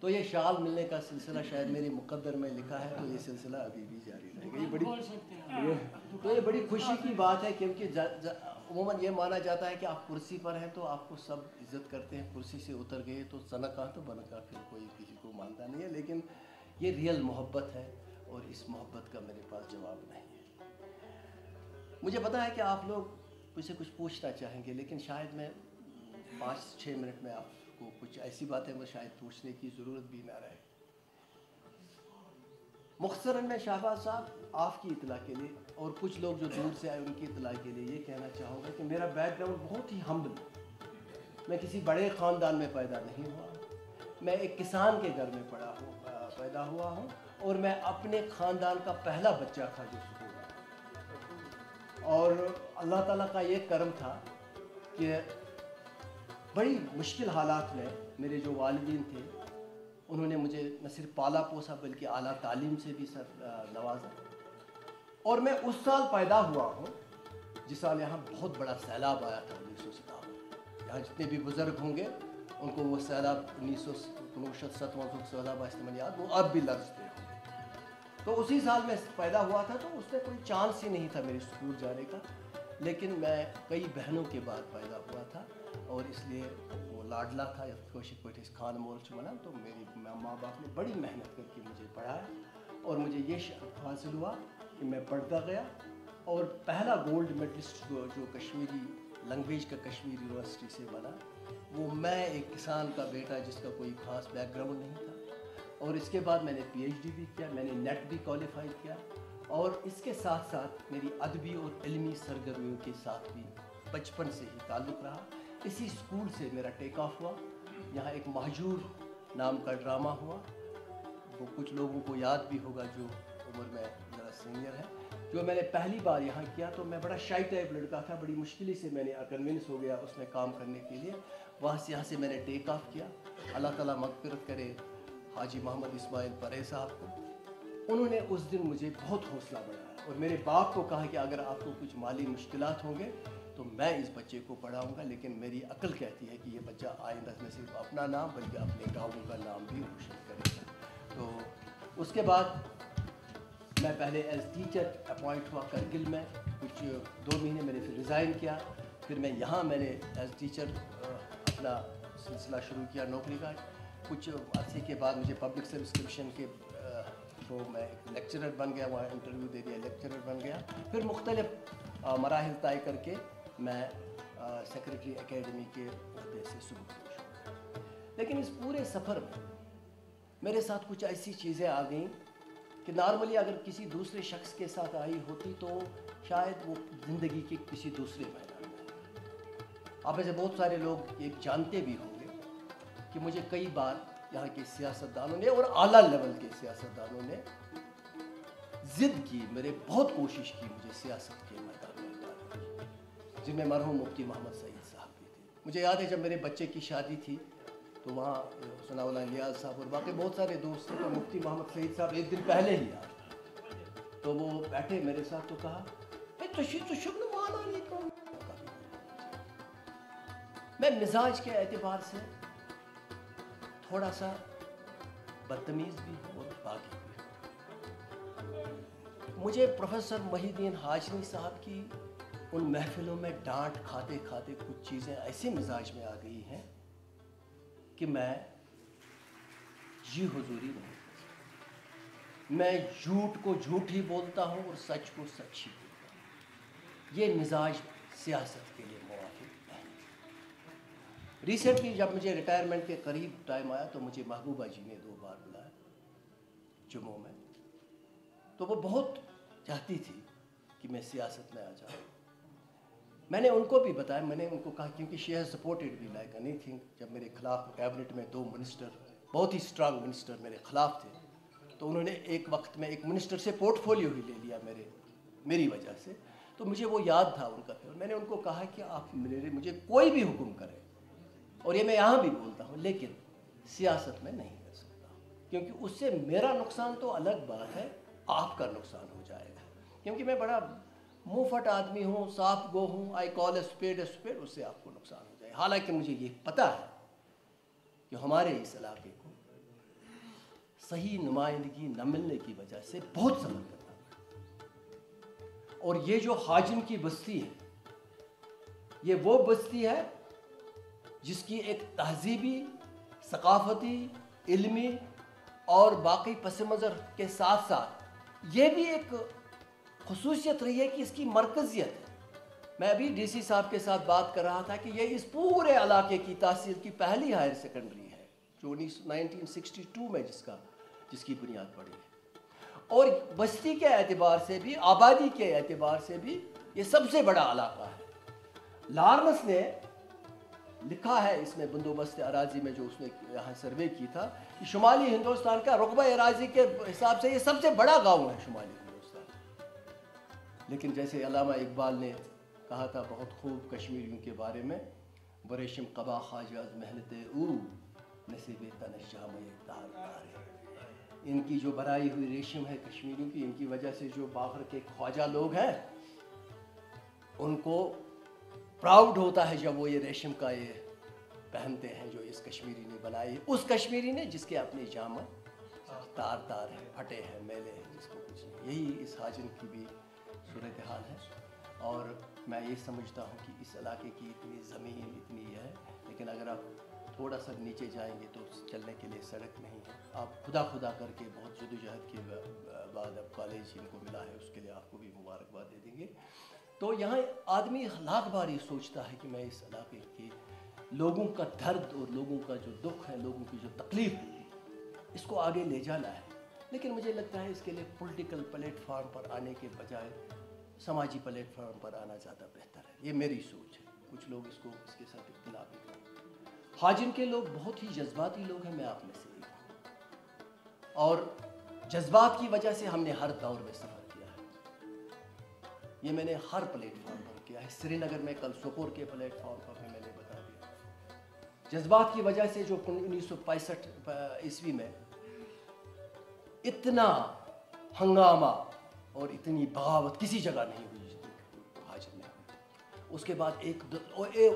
تو یہ شال ملنے کا سلسلہ شاید میرے مقدر میں لکھا ہے، تو یہ سلسلہ ابھی بھی جاری رہے گا۔ یہ بڑی خوشی کی بات ہے، کیونکہ عموماً یہ مانا جاتا ہے کہ آپ کرسی پر ہیں تو آپ کو سب عزت کرتے ہیں، کرسی سے اتر گئے تو سنا کہاں تو بنا کہاں، پھر کوئی کسی کو مانتا نہیں ہے، لیکن یہ ریئل محبت ہے اور اس محبت کا میرے پاس جواب نہیں ہے۔ مجھے پتا ہے کہ آپ لوگ مجھ سے کچھ پوچھنا چاہیں گے، لیکن شاید میں 5-6 منٹ میں آپ کو کچھ ایسی باتیں وہ شاید پوچھنے کی ضرورت بھی نہ رہے۔ مختصراً میں شہباز صاحب آپ کی اطلاع کے لیے اور کچھ لوگ جو دور سے آئے ان کی اطلاع کے لیے یہ کہنا چاہوں گا کہ میرا بیک گراؤنڈ بہت ہی ہمبل ہے۔ میں کسی بڑے خاندان میں پیدا نہیں ہوا، میں ایک کسان کے گھر میں پیدا ہوا ہوں، اور میں اپنے خاندان کا پہلا بچہ تھا جو اسکول میں، اور اللہ تعالیٰ کا یہ کرم تھا کہ بڑی مشکل حالات میں میرے جو والدین تھے انہوں نے مجھے نہ صرف پالا پوسا بلکہ اعلیٰ تعلیم سے بھی نوازا، اور میں اس سال پیدا ہوا ہوں جس سال یہاں بہت بڑا سیلاب آیا تھا 1957۔ یہاں جتنے بھی بزرگ ہوں گے ان کو وہ سیلاب 1957 سیلاب استعمال یاد، وہ اب بھی لرزتے ہوں گے۔ تو اسی سال میں پیدا ہوا تھا، تو اس میں کوئی چانس ہی نہیں تھا میرے اسکول جانے کا، لیکن میں کئی بہنوں کے بعد پیدا ہوا تھا، اور اس لیے وہ لاڈلا تھا کوشک پٹھس خان مورچ منا، تو میری ماں باپ نے بڑی محنت کر کے مجھے پڑھایا، اور مجھے یہ شرف حاصل ہوا کہ میں پڑھتا گیا، اور پہلا گولڈ میڈلسٹ جو کشمیری لینگویج کا کشمیر یونیورسٹی سے بنا وہ میں، ایک کسان کا بیٹا جس کا کوئی خاص بیک گراؤنڈ نہیں تھا۔ اور اس کے بعد میں نے پی ایچ ڈی بھی کیا، میں نے نیٹ بھی کوالیفائی کیا، اور اس کے ساتھ ساتھ میری ادبی اور علمی سرگرمیوں کے ساتھ بھی بچپن سے ہی تعلق رہا۔ اسی اسکول سے میرا ٹیک آف ہوا، یہاں ایک مہجور نام کا ڈرامہ ہوا، وہ کچھ لوگوں کو یاد بھی ہوگا جو عمر میں ذرا سینئر ہے، جو میں نے پہلی بار یہاں کیا، تو میں بڑا شائی ٹائپ لڑکا تھا، بڑی مشکل سے میں نے کنونس ہو گیا اس میں کام کرنے کے لیے، یہاں سے میں نے ٹیک آف کیا۔ اللہ تعالیٰ مغفرت کرے حاجی محمد اسماعیل پرے صاحب کو، انہوں نے اس دن مجھے بہت حوصلہ بڑھایا، اور میرے باپ کو کہا کہ اگر آپ کو کچھ مالی مشکلات ہوں گے تو میں اس بچے کو پڑھاؤں گا، لیکن میری عقل کہتی ہے کہ یہ بچہ آئندہ نہ صرف اپنا نام بلکہ اپنے گاؤں کا نام بھی روشن کرے گا۔ تو اس کے بعد میں پہلے ایز ٹیچر اپوائنٹ ہوا کرگل میں، کچھ 2 مہینے میں نے پھر ریزائن کیا، پھر میں یہاں میں نے ایز ٹیچر اپنا سلسلہ شروع کیا نوکری کا۔ کچھ عرصے کے بعد مجھے پبلک سروس کمیشن کے تھرو میں ایک لیکچرر بن گیا، وہاں انٹرویو دے دیا، لیکچرر بن گیا، پھر مختلف مراحل طے کر کے میں سیکرٹری اکیڈمی کے عہدے سے سبک دوش ہوا۔ لیکن اس پورے سفر میں میرے ساتھ کچھ ایسی چیزیں آ گئیں کہ نارملی اگر کسی دوسرے شخص کے ساتھ آئی ہوتی تو شاید وہ زندگی کے کسی دوسرے میدان میں آئی۔ آپ میں سے بہت سارے لوگ یہ جانتے بھی ہوں گے کہ مجھے کئی بار یہاں کے سیاستدانوں نے اور اعلیٰ لیول کے سیاستدانوں نے ضد کی، میرے بہت کوشش کی مجھے سیاست کے میدان میں اتارنے کی، جن میں مرحوم مفتی محمد سعید صاحب بھی تھے۔ مجھے یاد ہے جب میرے بچے کی شادی تھی تو وہاں ثناء اللہ نیاز صاحب اور باقی بہت سارے دوست تھے، تو مفتی محمد سعید صاحب ایک دن پہلے ہی آئے، تو وہ بیٹھے میرے ساتھ، تو کہا میں مزاج کے اعتبار سے تھوڑا سا بدتمیز بھی ہوں اور باغی بھی ہوں۔ مجھے پروفیسر محی الدین ہاشمی صاحب کی ان محفلوں میں ڈانٹ کھاتے کھاتے کچھ چیزیں ایسے مزاج میں آ گئی ہیں کہ میں جی حضوری نہیں کر سکتا، میں جھوٹ کو جھوٹ ہی بولتا ہوں اور سچ کو سچ ہی بولتا ہوں۔ یہ مزاج سیاست کے لیے موافق نہیں۔ ریسنٹلی جب مجھے ریٹائرمنٹ کے قریب ٹائم آیا تو مجھے محبوبہ جی نے 2 بار بلایا جموں میں، تو وہ بہت چاہتی تھی کہ میں سیاست میں آ جاؤں۔ میں نے ان کو بھی بتایا، میں نے ان کو کہا کیونکہ she has supported me like any thing, جب میرے خلاف کیبنٹ میں 2 منسٹر بہت ہی اسٹرانگ منسٹر میرے خلاف تھے، تو انہوں نے ایک وقت میں ایک منسٹر سے پورٹ فولیو ہی لے لیا میری وجہ سے، تو مجھے وہ یاد تھا ان کا۔ پھر میں نے ان کو کہا کہ آپ مجھے کوئی بھی حکم کریں، اور یہ میں یہاں بھی بولتا ہوں، لیکن سیاست میں نہیں کر سکتا، کیونکہ اس سے میرا نقصان تو الگ بات ہے، آپ کا نقصان ہو جائے گا، کیونکہ میں بڑا منہ پھٹ آدمی ہوں، صاف گو ہوں، آئی کال اے اسپیڈ، اس سے آپ کو نقصان ہو جائے۔ حالانکہ مجھے یہ پتہ ہے کہ ہمارے اس علاقے کو صحیح نمائندگی نہ ملنے کی وجہ سے بہت سفر کرنا پڑا. اور یہ جو حاجن کی بستی ہے یہ وہ بستی ہے جس کی ایک تہذیبی، ثقافتی، علمی اور باقی پس منظر کے ساتھ ساتھ یہ بھی ایک خصوصیت رہی ہے کہ اس کی مرکزیت ہے. میں ابھی ڈی سی صاحب کے ساتھ بات کر رہا تھا کہ یہ اس پورے علاقے کی تحصیل کی پہلی ہائر سیکنڈری ہے جو 1962 میں جس کی بنیاد پڑی ہے. اور بستی کے اعتبار سے بھی، آبادی کے اعتبار سے بھی یہ سب سے بڑا علاقہ ہے. لارنس نے لکھا ہے اس میں بندوبست اراضی میں جو اس نے یہاں سروے کی تھا کہ شمالی ہندوستان کا رقبہ اراضی کے حساب سے یہ سب سے بڑا گاؤں ہے شمالی ہندوستان. لیکن جیسے علامہ اقبال نے کہا تھا بہت خوب کشمیریوں کے بارے میں، بریشم قبا خواجہ از محنت او نصیب تنش جامع تار تار. ان کی جو بنائی ہوئی ریشم ہے کشمیریوں کی، ان کی وجہ سے جو باخر کے خواجہ لوگ ہیں ان کو پراؤڈ ہوتا ہے جب وہ یہ ریشم کا یہ پہنتے ہیں جو اس کشمیری نے بنائی، اس کشمیری نے جس کے اپنے جامع تار تار ہیں، پھٹے ہیں، میلے ہیں، جس کو کچھ نہیں. یہی اس حاجن کی بھی صورتحال ہے. اور میں یہ سمجھتا ہوں کہ اس علاقے کی اتنی زمین اتنی ہے، لیکن اگر آپ تھوڑا سا نیچے جائیں گے تو چلنے کے لیے سڑک نہیں ہے. آپ خدا کر کے بہت جدوجہد کے بعد اب کالج ان کو ملا ہے، اس کے لیے آپ کو بھی مبارکباد دے دیں گے. تو یہاں آدمی لاکھ بار یہ سوچتا ہے کہ میں اس علاقے کے لوگوں کا درد اور لوگوں کا جو دکھ ہے، لوگوں کی جو تکلیف ہے، اس کو آگے لے جانا ہے. لیکن مجھے لگتا ہے اس کے لیے پولیٹیکل پلیٹ فارم پر آنے کے بجائے سماجی پلیٹ فارم پر آنا زیادہ بہتر ہے. یہ میری سوچ ہے. کچھ لوگ اس کے ساتھ اختلاف بھی کرتے ہیں. حاجن کے لوگ بہت ہی جذباتی لوگ ہیں، میں آپ میں سے ایک ہوں، اور جذبات کی وجہ سے ہم نے ہر دور میں سفر کیا ہے. یہ میں نے ہر پلیٹ فارم پر کیا ہے. سری نگر میں کل سوپور کے پلیٹ فارم پر میں نے بتا دیا. جذبات کی وجہ سے جو 1965 عیسوی میں اتنا ہنگامہ اور اتنی بغاوت کسی جگہ نہیں ہوئی جتنی حاجن میں ہوئی. اس کے بعد ایک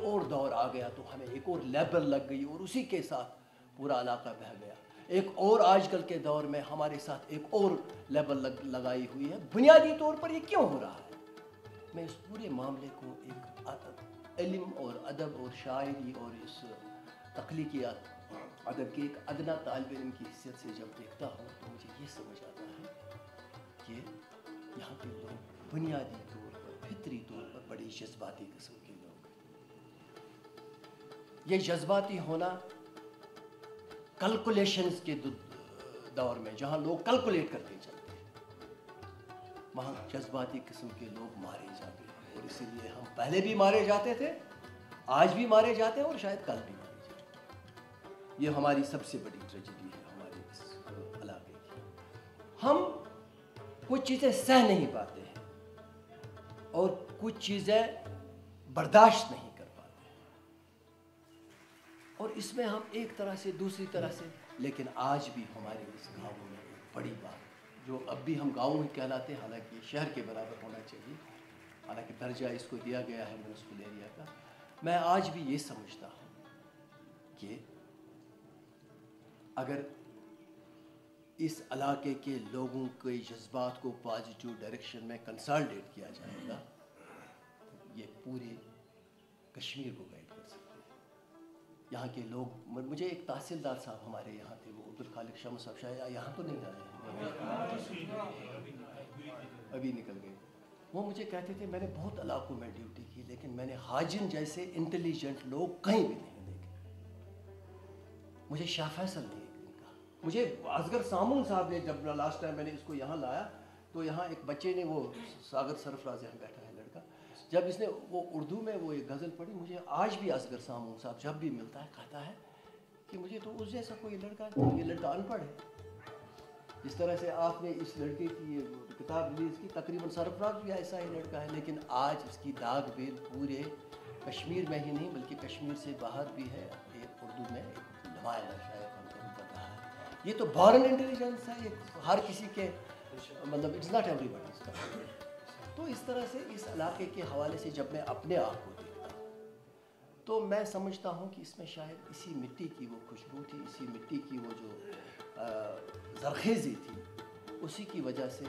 اور دور آ گیا تو ہمیں ایک اور لیبل لگ گئی اور اسی کے ساتھ پورا علاقہ بہہ گیا. ایک اور آج کل کے دور میں ہمارے ساتھ ایک اور لیبل لگائی ہوئی ہے. بنیادی طور پر یہ کیوں ہو رہا ہے؟ میں اس پورے معاملے کو ایک علم اور ادب اور شاعری اور اس تخلیقی ادب کے ایک ادنا طالب علم کی حیثیت سے جب دیکھتا ہوں تو مجھے یہ سمجھ آتا ہے کہ یہاں کے لوگ بنیادی طور پر، فطری طور پر بڑی جذباتی قسم کے لوگ ہیں. یہ جذباتی ہونا کیلکولیشنز کے دور میں جہاں لوگ کیلکولیٹ کرتے چلتے ہیں، وہاں جذباتی قسم کے لوگ مارے جاتے ہیں. اور اسی لیے ہم پہلے بھی مارے جاتے تھے، آج بھی مارے جاتے ہیں اور شاید کل بھی مارے جاتے ہیں. یہ ہماری سب سے بڑی ٹریجڈی ہے ہمارے اس علاقے کی. ہم کچھ چیزیں سہ نہیں پاتے ہیں اور کچھ چیزیں برداشت نہیں کر پاتے ہیں، اور اس میں ہم ایک طرح سے دوسری طرح سے. لیکن آج بھی ہمارے اس گاؤں میں ایک بڑی بات جو اب بھی ہم گاؤں کہلاتے ہیں، حالانکہ یہ شہر کے برابر ہونا چاہیے، حالانکہ درجہ اس کو دیا گیا ہے میونسپل ایریا کا. میں آج بھی یہ سمجھتا ہوں کہ اگر اس علاقے کے لوگوں کے جذبات کو پازیٹیو ڈائریکشن میں کنسالٹیٹ کیا جائے گا تو یہ پورے کشمیر کو گائیڈ کر سکتے ہیں. یہاں کے لوگ، مجھے ایک تحصیلدار صاحب ہمارے یہاں تھے، وہ عبدالخالق شمس صاحب، شاید یہاں تو نہیں آئے ہیں، ابھی نکل گئے. وہ مجھے کہتے تھے میں نے بہت علاقوں میں ڈیوٹی کی لیکن میں نے حاجن جیسے انٹیلیجنٹ لوگ کہیں بھی نہیں دیکھے. مجھے شاہ فیصل نے کہا، مجھے اصغر سامون صاحب نے، جب لاسٹ ٹائم میں نے اس کو یہاں لایا تو یہاں ایک بچے نے، وہ ساگر سرفراز یہاں بیٹھا ہے لڑکا، جب اس نے وہ اردو میں وہ ایک غزل پڑھی، مجھے آج بھی اصغر سامون صاحب جب بھی ملتا ہے کہتا ہے کہ مجھے تو اس جیسا کوئی لڑکا نہیں، یہ لڑکا ان پڑھ ہے. جس طرح سے آپ نے اس لڑکے کی کتاب ریلیز کی، تقریباً سرفراز بھی ایسا ہی لڑکا ہے، لیکن آج اس کی داغ بیل پورے کشمیر میں ہی نہیں بلکہ کشمیر سے باہر بھی ہے. ایک اردو میں ایک نمایاں شاعر ہم کو کر رہا ہے. یہ تو بارن انٹیلیجنس ہے، یہ ہر کسی کے، مطلب اٹس ناٹ ایوری باڈیز کا. تو اس طرح سے اس علاقے کے حوالے سے جب میں اپنے آپ کو دیکھتا ہوں تو میں سمجھتا ہوں کہ اس میں شاید اسی مٹی کی وہ خوشبو تھی، اسی مٹی کی وہ جو زرخیزی تھی، اسی کی وجہ سے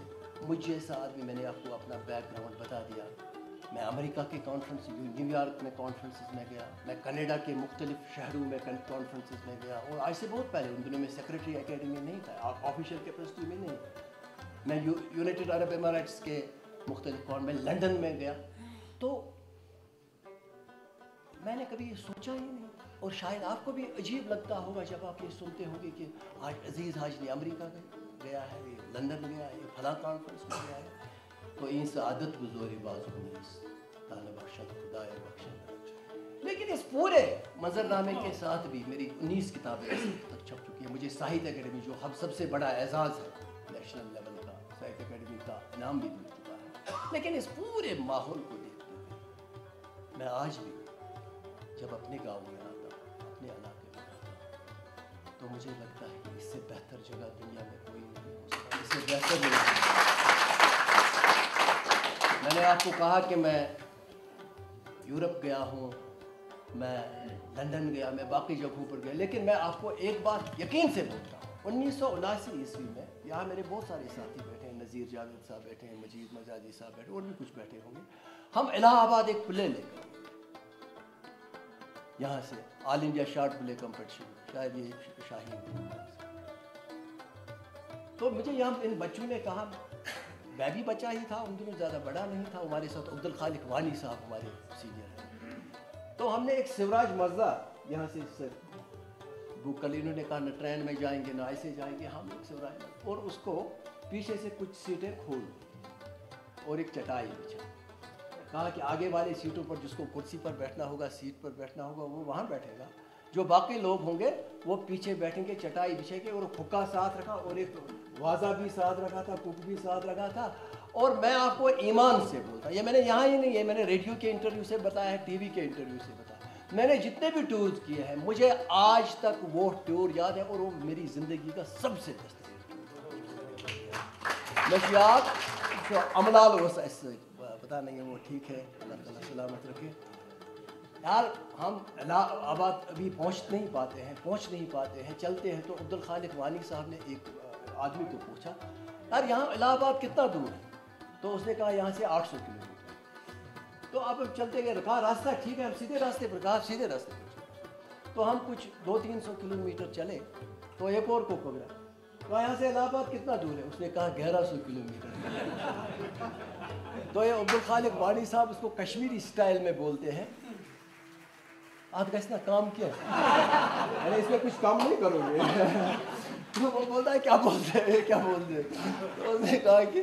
مجھ جیسا آدمی، میں نے آپ کو اپنا بیک گراؤنڈ بتا دیا، میں امریکہ کے کانفرنس، نیو یارک میں کانفرنسز میں گیا، میں کینیڈا کے مختلف شہروں میں کانفرنسز میں گیا، اور آج سے بہت پہلے، ان دنوں میں سیکرٹری اکیڈمی نہیں تھا، آفیشیل کیپیسٹی میں نہیں، میں یونائٹڈ عرب اماراتس کے مختلف میں لندن میں گیا، تو میں نے کبھی یہ سوچا ہی نہیں، اور شاید آپ کو بھی عجیب لگتا ہوگا جب آپ یہ سنتے ہوں گے کہ آج عزیز حاجی امریکہ گیا ہے، یہ لندن گیا ہے، یہ فلاں کانفرنس میں گیا ہے، تو ان سعادت گزوری بازو نیز تانے بخشن خدائے بخشن۔ لیکن اس پورے منظر نامے کے ساتھ بھی میری 19 کتابیں تک چھپ چکی ہیں، مجھے ساہتیہ اکیڈمی، جو سب سے بڑا اعزاز ہے نیشنل لیول کا، ساہتیہ اکیڈمی کا انعام بھی مل چکا ہے۔ لیکن اس پورے ماحول کو دیکھتے ہوئے میں آج بھی جب اپنے گاؤں میں آتا ہوں، اپنے علاقے میں آتا ہوں، تو مجھے لگتا ہے کہ اس سے بہتر جگہ دنیا میں کوئی نہیں ہو سکتا، اس سے بہتر نہیں۔ میں نے آپ کو کہا کہ میں یورپ گیا ہوں، میں لندن گیا، میں باقی جگہوں پر گیا، لیکن میں آپ کو ایک بات یقین سے بولتا ہوں، 1979 عیسوی میں یہاں میرے بہت سارے ساتھی بیٹھے ہیں، نذیر جاوید صاحب بیٹھے ہیں، مجید مجاجی صاحب بیٹھے ہیں، اور بھی کچھ بیٹھے ہوں گے، ہم الہ آباد ایک پلے لے کر یہاں سے آل انڈیا شارٹ پلے کمپٹیشن، شاید یہ شاہین، تو مجھے یہاں ان بچوں نے کہا، میں بھی بچہ ہی تھا ان دنوں، زیادہ بڑا نہیں تھا، ہمارے ساتھ عبد الخالق وانی صاحب ہمارے سینئر ہیں، تو ہم نے ایک سوراج مرزا یہاں سے بک کر لی، انہوں نے کہا نہ ٹرین میں جائیں گے نہ ایسے جائیں گے، ہم ایک سوراج، اور اس کو پیچھے سے کچھ سیٹیں کھول اور ایک چٹائی بچھا، کہا کہ آگے والی سیٹوں پر جس کو کرسی پر بیٹھنا ہوگا، سیٹ پر بیٹھنا ہوگا، وہ وہاں بیٹھے گا، جو باقی لوگ ہوں گے وہ پیچھے بیٹھیں گے، چٹائی بچھے گے، اور حکا ساتھ رکھا، اور ایک وازہ بھی ساتھ رکھا تھا، کوک بھی ساتھ رکھا تھا، اور میں آپ کو ایمان سے بولتا، یہ میں نے یہاں ہی نہیں، یہ میں نے ریڈیو کے انٹرویو سے بتایا ہے، ٹی وی کے انٹرویو سے بتایا، میں نے جتنے بھی ٹورز کیے ہیں، مجھے آج تک وہ ٹور یاد ہے، اور وہ میری زندگی کا سب سے بہترین نشیات جو عملال ہو سے پتہ نہیں ہے وہ ٹھیک ہے، اللہ تعالیٰ سلامت رکھے یار، ہم الہ آباد ابھی پہنچ نہیں پاتے ہیں، چلتے ہیں، تو عبد الخالق وانی صاحب نے ایک آدمی کو پوچھا، یار یہاں الہ آباد کتنا دور ہے؟ تو اس نے کہا یہاں سے 800 کلومیٹر، تو اب چلتے گئے، کہا راستہ ٹھیک ہے، ہم سیدھے راستے پر، کہا سیدھے راستے پر، تو ہم کچھ 200-300 کلومیٹر چلے تو ایک اور کو پکڑا، کہا یہاں سے الہ آباد کتنا دور ہے؟ اس نے کہا 1100 کلومیٹر۔ تو یہ عبد الخالق وانی صاحب اس کو کشمیری سٹائل میں بولتے ہیں، آپ کا اس نے کام کیا، یعنی اس میں کچھ کام نہیں کرو گے، تو وہ بولتا ہے کیا بولتے ہیں تو اس نے کہا کہ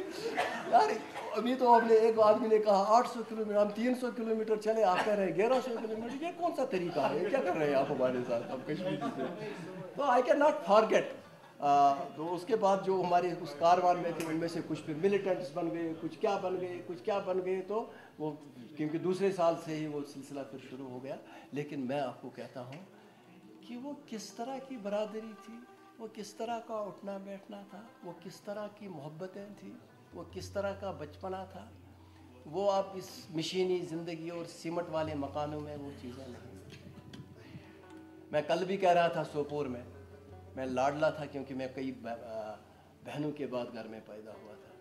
یار ابھی تو ہم نے، ایک آدمی نے کہا 800 کلومیٹر، ہم 300 کلومیٹر چلے، آپ کہہ رہے ہیں 1100 کلومیٹر، یہ کون سا طریقہ ہے، کیا کر رہے ہیں آپ ہمارے ساتھ، ہم کشمیری سے، تو آئی کین ناٹ فارگیٹ۔ تو اس کے بعد جو ہمارے اس کاروان میں تھے، ان میں سے کچھ پھر ملیٹنٹس بن گئے، کچھ کیا بن گئے، تو وہ کیونکہ دوسرے سال سے ہی وہ سلسلہ پھر شروع ہو گیا، لیکن میں آپ کو کہتا ہوں کہ وہ کس طرح کی برادری تھی، وہ کس طرح کا اٹھنا بیٹھنا تھا، وہ کس طرح کی محبتیں تھیں، وہ کس طرح کا بچپنا تھا، وہ آپ اس مشینی زندگی اور سمٹ والے مکانوں میں وہ چیزیں نہیں۔ میں کل بھی کہہ رہا تھا سوپور میں لاڈلا تھا، کیونکہ میں کئی بہنوں کے بعد گھر میں پیدا ہوا تھا،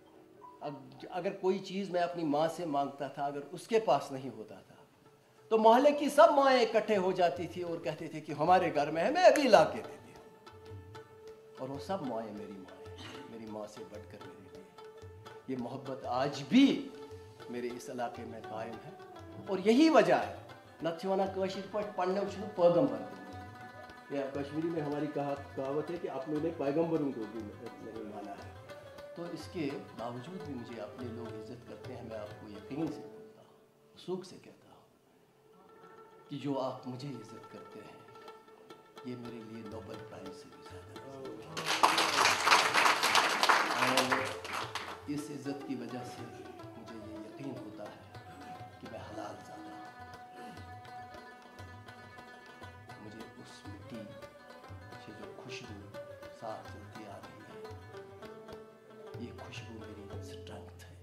اب اگر کوئی چیز میں اپنی ماں سے مانگتا تھا، اگر اس کے پاس نہیں ہوتا تھا، تو محلے کی سب مائیں اکٹھے ہو جاتی تھی اور کہتے تھے کہ ہمارے گھر میں ہے، میں ابھی لا کے دے دیا، اور وہ سب مائیں میری ماں سے بڑھ کر میرے لیے، یہ محبت آج بھی میرے اس علاقے میں قائم ہے، اور یہی وجہ ہے نتھوانا کاشر پٹ پڑھنے چھو پیغمبر، یا کشمیری میں ہماری کہاوت ہے کہ اپنے نے پیغمبروں کو بھی نہیں مانا ہے، تو اس کے باوجود بھی مجھے اپنے لوگ عزت کرتے ہیں، میں آپ کو یقین سے بولتا ہوں، سوکھ سے کہتا ہوں کہ جو آپ مجھے عزت کرتے ہیں، یہ میرے لیے نوبل پرائز سے بھی زیادہ ہے، اور اس عزت کی وجہ سے مجھے یہ یقین ہوتا ہے کہ میں حلال زادہ ہوں، مجھے اس مٹی سے جو خوشبو ساتھ چلتی آ رہی ہے، یہ خوشبو میری اسٹرینتھ ہے،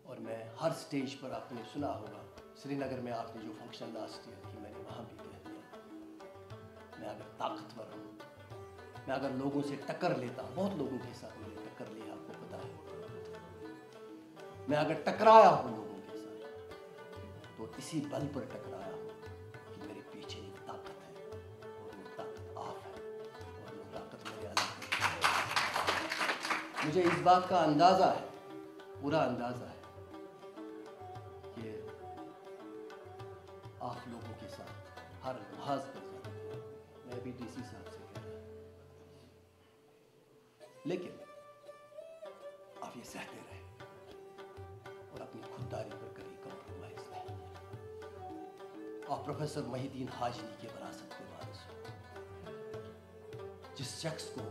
اور میں ہر سٹیج پر آپ نے سنا ہوگا، سری نگر میں آپ نے جو فنکشن لاسٹ ایئر کی، میں نے وہاں بھی کہہ دیا، میں اگر طاقتور ہوں، میں اگر لوگوں سے ٹکر لیتا ہوں، بہت لوگوں کے ساتھ میں نے ٹکر لیا، آپ کو پتا ہے، میں اگر ٹکرایا ہوں لوگوں کے ساتھ تو اسی بل پر ٹکرایا ہوں کہ میرے پیچھے ایک طاقت ہے اور وہ طاقت آپ ہے اور وہ طاقت میرے اندر ہے۔ مجھے اس بات کا اندازہ ہے، پورا اندازہ ہے کہ آپ لوگوں کے ساتھ ہر لحاظ پر میں بھی ڈی سی صاحب سے کہہ رہا ہوں، لیکن آپ یہ سہتے رہے اور اپنی خودداری پر کبھی کمپرومائز نہیں۔ آپ پروفیسر محی الدین حاجنی کے وراثت کے وارث ہو، جس شخص کو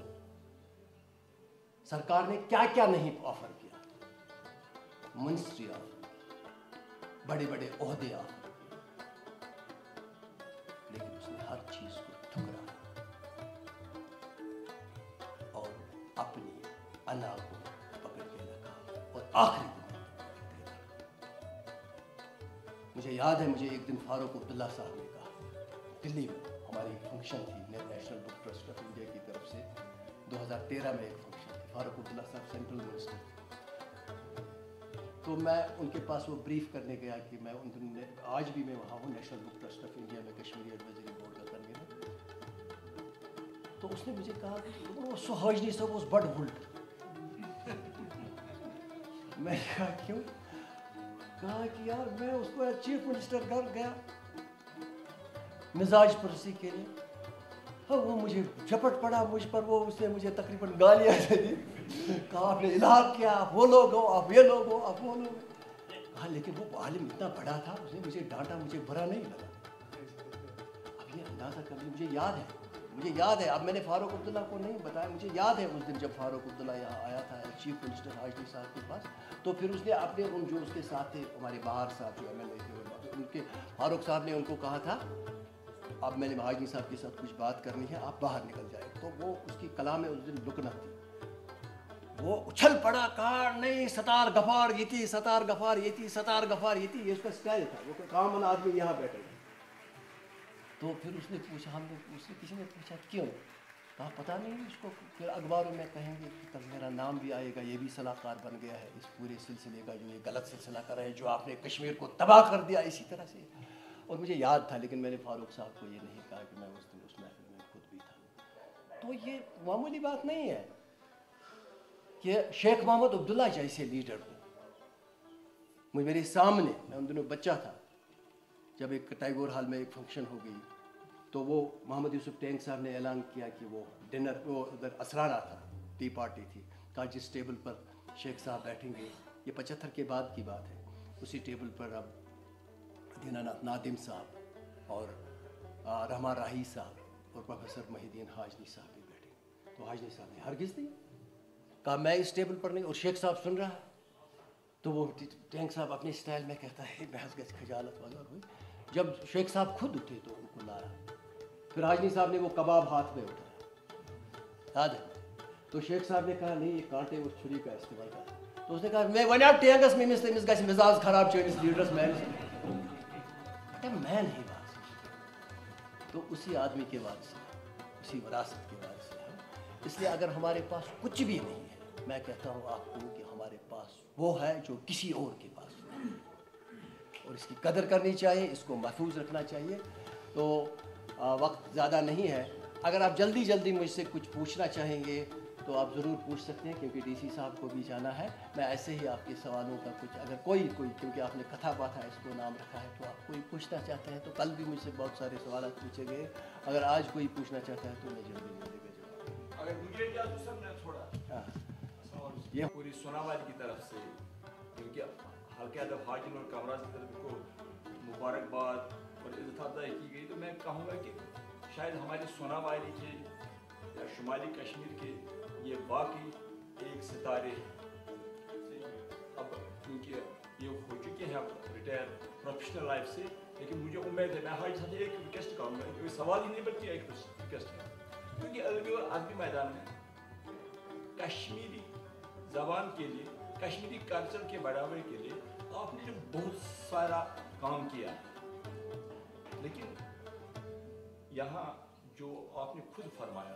سرکار نے کیا کیا نہیں آفر کیا، منسٹری آفر کی، بڑے بڑے عہدے آفر کی، لیکن اس نے ہر چیز کو ٹھکرایا اور اپنی انا کو پکڑ کے رکھا اور آخری مجھے یاد ہے، مجھے ایک دن فاروق عبداللہ صاحب نے کہا، دلی میں ہماری ایک فنکشن تھی national book trust of India کی طرف سے 2013 میں ایک فنکشن تھی، فاروق عبداللہ صاحب سینٹرل منسٹر تھے، تو میں ان کے پاس وہ بریف کرنے گیا کہ میں ان دنوں آج بھی میں وہاں ہوں، national book trust of India میں کشمیری ایڈوائزری بورڈ کا کنوینر۔ تو اس نے مجھے کہا کہ سو حاجنی صاحب واز بڑ وُلٹ۔ میں نے کہا کیوں؟ کہا کہ یار میں اس کو چیف منسٹر گھر گیا مزاج پرسی کے لیے، وہ مجھے جھپٹ پڑا مجھ پر، وہ اس نے مجھے تقریباً گالیاں دی، کہا آپ نے الحاق کیا، آپ وہ لوگ ہو، آپ یہ لوگ ہو، آپ وہ لوگ ہو۔ کہا لیکن وہ عالم اتنا بڑا تھا، اس نے مجھے ڈانٹا، مجھے برا نہیں لگا۔ اب یہ اندازہ کر لیجیے، مجھے یاد ہے، اب میں نے فاروق عبداللہ کو نہیں بتایا، مجھے یاد ہے اس دن جب فاروق عبداللہ یہاں آیا تھا چیف منسٹر حاجنی صاحب کے پاس، تو پھر اس نے اپنے ان جو اس کے ساتھ تھے، ہمارے باہر صاحب جو ایم ایل اے تھے، ان کے فاروق صاحب نے ان کو کہا تھا اب میں نے حاجنی صاحب کے ساتھ کچھ بات کرنی ہے، آپ باہر نکل جائیں۔ تو وہ اس کی کلام میں اس دن لکنت تھی، وہ اچھل پڑا، کہا نہیں ستار غفار یہ تھی، ستار غفار یہ تھی، ستار غفار یہ تھی، یہ اس کا اسٹائل تھا، وہ کامن آدمی یہاں بیٹھے تھے۔ تو پھر اس نے پوچھا، کسی نے پوچھا کیوں؟ کہا پتہ نہیں، اس کو پھر اخباروں میں کہیں گے کہ کل میرا نام بھی آئے گا، یہ بھی صلاح کار بن گیا ہے اس پورے سلسلے کا، جو یہ غلط سلسلہ کر رہے ہیں، جو آپ نے کشمیر کو تباہ کر دیا اسی طرح سے۔ اور مجھے یاد تھا، لیکن میں نے فاروق صاحب کو یہ نہیں کہا کہ میں اس دن اس محفل میں خود بھی تھا۔ تو یہ معمولی بات نہیں ہے کہ شیخ محمد عبداللہ جیسے لیڈر کو میرے سامنے، میں ان دنوں بچہ تھا، جب ایک ٹیگور ہال میں ایک فنکشن ہو گئی تو وہ محمد یوسف ٹینک صاحب نے اعلان کیا کہ وہ ڈنر، وہ ادھر اسرانہ تھا، ٹی پارٹی تھی، کہا جس ٹیبل پر شیخ صاحب بیٹھیں گے، یہ 75 کے بعد کی بات ہے، اسی ٹیبل پر اب دیناناتھ نادم صاحب اور رحمان راہی صاحب اور پروفیسر محی الدین حاجنی صاحب بھی بیٹھے۔ تو حاجنی صاحب نے ہرگز نہیں کہا میں اس ٹیبل پر نہیں، اور شیخ صاحب سن رہا ہے۔ تو وہ ٹینک صاحب اپنے اسٹائل میں کہتا ہے، محض گز خجالت وغیرہ ہوئی۔ جب شیخ صاحب خود اٹھے تو ان کو لایا، پھر حاجنی صاحب نے وہ کباب ہاتھ میں اٹھایا، یاد ہے؟ تو شیخ صاحب نے کہا نہیں، یہ کانٹے اور چھری کا استعمال کر۔ تو اس نے کہا میں ونیا ٹینگس میں مس گژھِ مزاج خراب چٲنِس لیڈرس میں نہیں بات۔ تو اسی آدمی کے وارث سے، اسی وراثت کے وارث سے ہم، اس لیے اگر ہمارے پاس کچھ بھی نہیں ہے، میں کہتا ہوں آپ کو کہ ہمارے پاس وہ ہے جو کسی اور کے پاس نہیں، اور اس کی قدر کرنی چاہیے، اس کو محفوظ رکھنا چاہیے۔ تو وقت زیادہ نہیں ہے، اگر آپ جلدی مجھ سے کچھ پوچھنا چاہیں گے تو آپ ضرور پوچھ سکتے ہیں، کیونکہ ڈی سی صاحب کو بھی جانا ہے۔ میں ایسے ہی آپ کے سوالوں کا کچھ، اگر کوئی کیونکہ آپ نے کتھا پاتھا اس کو نام رکھا ہے، تو آپ کوئی پوچھنا چاہتے ہیں تو کل بھی مجھ سے بہت سارے سوالات پوچھے گئے، اگر آج کوئی پوچھنا چاہتا ہے تو میں جلدی کا جواب۔ اگر مجھے اجازت سر میں تھوڑا یہ پوری سوناواری کی طرف سے، کیونکہ حلقہ ادب حاجن اور کامراز کی طرف کو مبارکباد اور عزت افزائی کی گئی، تو میں کہوں گا کہ شاید ہماری سوناواری کے یا شمالی کشمیر کے یہ واقعی ایک ستارے ہیں۔ اب کیونکہ یہ ہو چکے ہیں اب ریٹائر پروفیشنل لائف سے، لیکن مجھے امید ہے، میں حاجی صاحب سے ایک ریکویسٹ کروں گا، کوئی سوال ہی نہیں بلکہ ایک ریکویسٹ ہے، کیونکہ علمی اور ادبی میدان میں کشمیری زبان کے لیے، کشمیری کلچر کے بڑھاوے کے لیے آپ نے جو بہت سارا کام کیا ہے، لیکن یہاں جو آپ نے خود فرمایا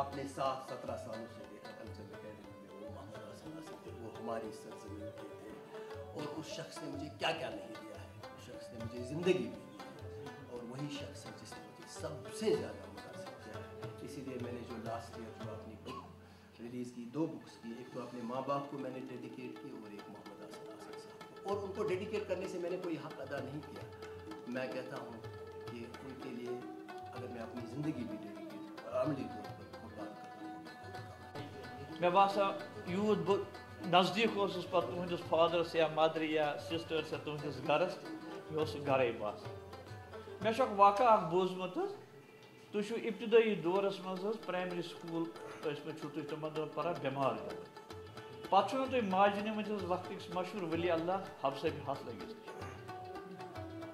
اپنے 17 سالوں سے دیکھا کلچرل اکیڈمی میں وہ محمد حسن اسد تھے، وہ ہماری سرزمین کے تھے، اور اس شخص نے مجھے کیا کیا نہیں دیا ہے، اس شخص نے مجھے زندگی بھی دی ہے، اور وہی شخص ہے جس نے مجھے سب سے زیادہ متاثر کیا ہے. اسی لیے میں نے جو لاسٹ ایئر جو اپنی بک ریلیز کی، 2 بکس کی، ایک تو اپنے ماں باپ کو میں نے ڈیڈیکیٹ کی اور ایک محمد حسن اسد صاحب کو. اور ان کو ڈیڈیکیٹ کرنے سے میں نے کوئی حق ادا نہیں کیا. میں کہتا ہوں کہ ان کے لیے اگر میں اپنی زندگی بھی ڈیڈیکیٹ عملی طور پر قربان کروں. مے باسان یوت بہ نزدیک اوسس پتہ تہندس فادرس یا مدر یا سسٹرس یا تہندس گرس مے اوس گرے باسان. مے چھ اکھ واقعہ اکھ بوزمت حظ. تُہۍ چھِو ابتدٲئی دورس منٛز حظ پرٛایمری سکوٗل ٲسمٕتۍ چھِو تُہۍ تِمن دۄہن پران بٮ۪مار گٔمٕتۍ. پتہٕ چھُو نہٕ تُہۍ ماجہِ نِمٕتۍ حظ وقتٕکِس مشہوٗر ولی اللہ حفصہ ہتھ لٔگِس نِش.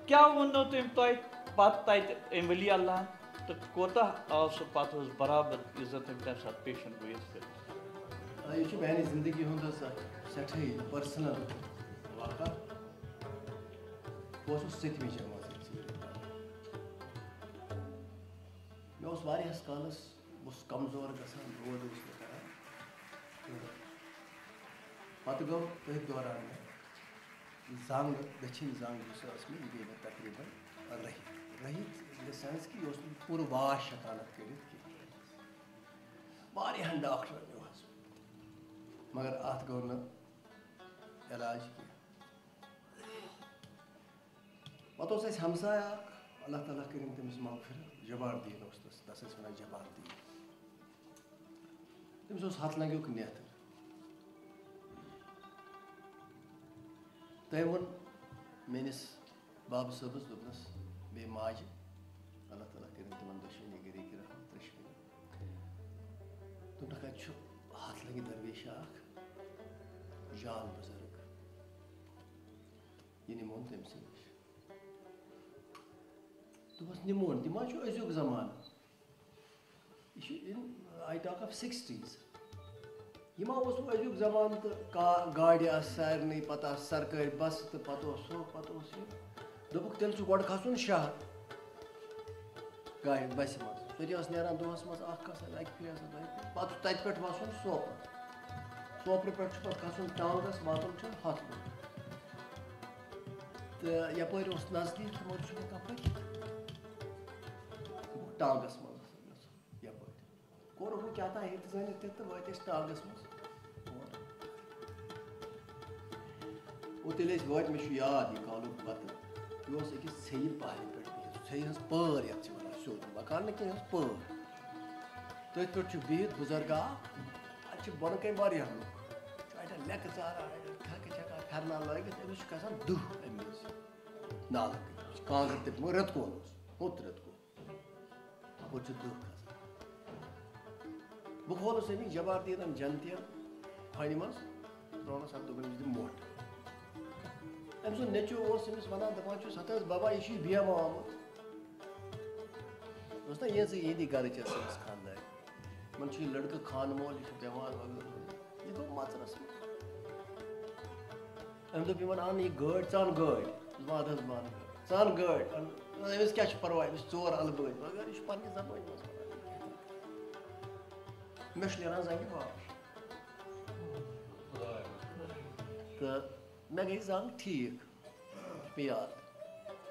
کیٛاہ ووٚننو تٔمۍ تۄہہِ پتہٕ تتہِ أمۍ ولی اللہ تہٕ کوتاہ آو سُہ پتہٕ حظ برابر یُس زن تٔمۍ تمہِ ساتہٕ پیشن گویس کٔرِتھ؟ یہ میانہِ زندگی ہُنٛد حظ سٮ۪ٹھٕے پٔرسنل واقعہ. بہٕ اوسُس 7مہِ جمٲژ مےٚ اوس واریاہس کالس بہٕ اوسُس کمزور گژھان، دود اوس مےٚ کران. پتہٕ گوٚو تٔتھۍ دوران مےٚ زنٛگ، دٔچھِنۍ زنٛگ یُس ٲس مےٚ یہِ گٔے مےٚ تقریٖباً رٔحِتھ اِن دَ سٮ۪نٕس کہِ یہِ اوس نہٕ پوٗرٕ واش ہٮ۪کان اَتھ کٔرِتھ کینٛہہ. واریاہن ڈاکٹرن نیوٗ حظ مگر اَتھ گوٚو نہٕ علاج کینٛہہ. پتہٕ اوس اَسہِ ہمساے اکھ، اللہ تعالیٰ کٔرِنۍ تٔمِس مغفرت، جبار دیٖن اوس تَس ٲسۍ وَنان جبار دیٖن. تٔمِس اوس ہتھ لنٛگیُک نٮ۪تھٕ. تٔمۍ ووٚن میٲنِس بابہٕ صٲبس، دوٚپنس بیٚیہِ ماجہِ، اللہ تعالیٰ کٔرِنۍ تِمن دۄشوٕنی گرے کی رحمت، ترٛیشوٕنی، دوٚپنکھ اَتہِ چھُ ہتھ لنٛگہِ درویشا اکھ جان بُزرگ، یہِ نِمون تٔمۍ سٕے نِش. دوٚپمس نِمون، تہِ ما چھُ أزیُک زمانہٕ، یہِ چھُ آی ٹاک آف 60s. یہِ ما اوس وۄنۍ أزیُک زمانہٕ تہٕ گاڑِ آسہٕ سارنٕے، پتہٕ آسہٕ سرکٲرۍ بسہٕ تہٕ پتہٕ اوس ہُہ پتہٕ اوس یہِ. دوٚپُکھ تیٚلہِ چھُ گۄڈٕ کھسُن شہر گاڑِ بسہِ منٛز. سۄ تہِ ٲس نیران دۄہس منٛز اکھ کھسان، اکہِ پھِرِ آسان دۄیہِ پھِرِ. پتہٕ چھُ تتہِ پٮ۪ٹھ وسُن سوپور، سوپرٕ پٮ۪ٹھ چھُ پتہٕ کھسُن ٹانگس، واتُن چھُ ہتھوٕ. تہٕ یپٲرۍ اوس نزدیٖک تِمو چھُ ہٮ۪کان پٔکِتھ. ٹانگس منٛز اوس گژھُن یپٲرۍ. کوٚر ہُہ کیٛاہ تام ہیٚتہِ زٲنِتھ تہِ تہٕ وٲتۍ أسۍ ٹانگس منٛز. اور تیٚلہِ ٲسۍ وٲتۍ، مےٚ چھُ یاد یہِ کالُک پتہٕ، یہِ اوس أکِس ژھیٚیہِ پہرِ پٮ۪ٹھ بِہِتھ، ژھیٚیہِ ہٕنٛز پٲر یتھ چھِ وَنان سیوٚد، مکان نہٕ کینٛہہ، پٲر. تٔتھۍ پٮ۪ٹھ چھُ بِہِتھ بُزرگا اکھ. اَتہِ چھِ بۄنہٕ کَنۍ واریاہ لُکھ، چھُ اَڑٮ۪ن لیٚکہٕ ژاران، اَڑٮ۪ن ٹھیکہٕ چھکان، پھٮ۪رنا لٲگِتھ. أمِس چھُ کھسان دٕہ اَمہِ وِزِ نالہٕ کِنۍ. کانٛگٕر تہِ رٮ۪تہٕ کول اوس، ہوٚت رٮ۪تہٕ کول، ہُتھ چھُ دٕہ کھسان. بہٕ کھولُس أمِس جبار دیٖنن جنتین فنہِ منٛز، ترٛوونس اَتھ، دوٚپُن أمِس دِ موٚٹھ. أمۍ سُنٛد نیٚچوٗ اوس أمِس وَنان، دَپان چھُس ہتا حظ بابا یہِ چھُے بیمہٕ آمُت. دوٚپُس نہ یہِ ژٕ یِہِنٛدی گرٕچ ٲس أمِس خانٛدارِ، یِمن چھُ یہِ لٔڑکہٕ خانہٕ مول، یہِ چھُ بیمار وغٲرٕ. یہِ گوٚو مَژرَس منٛز. أمۍ دوٚپ یِمن اَن یہِ گٲڑۍ، ژٕ اَن گٲڑۍ. اَدٕ حظ بہٕ اَنہٕ گٲڑۍ. ژٕ اَن گٲڑۍ. أمِس کیٛاہ چھُ پرواے، أمِس 4 اَلہٕ بٲدۍ مگر یہِ چھُ پننہِ زبٲنۍ منٛز وَنان. مےٚ چھُ نیران زنٛگہِ واش تہٕ مےٚ گٔے زنٛگ ٹھیٖک، مےٚ یاد.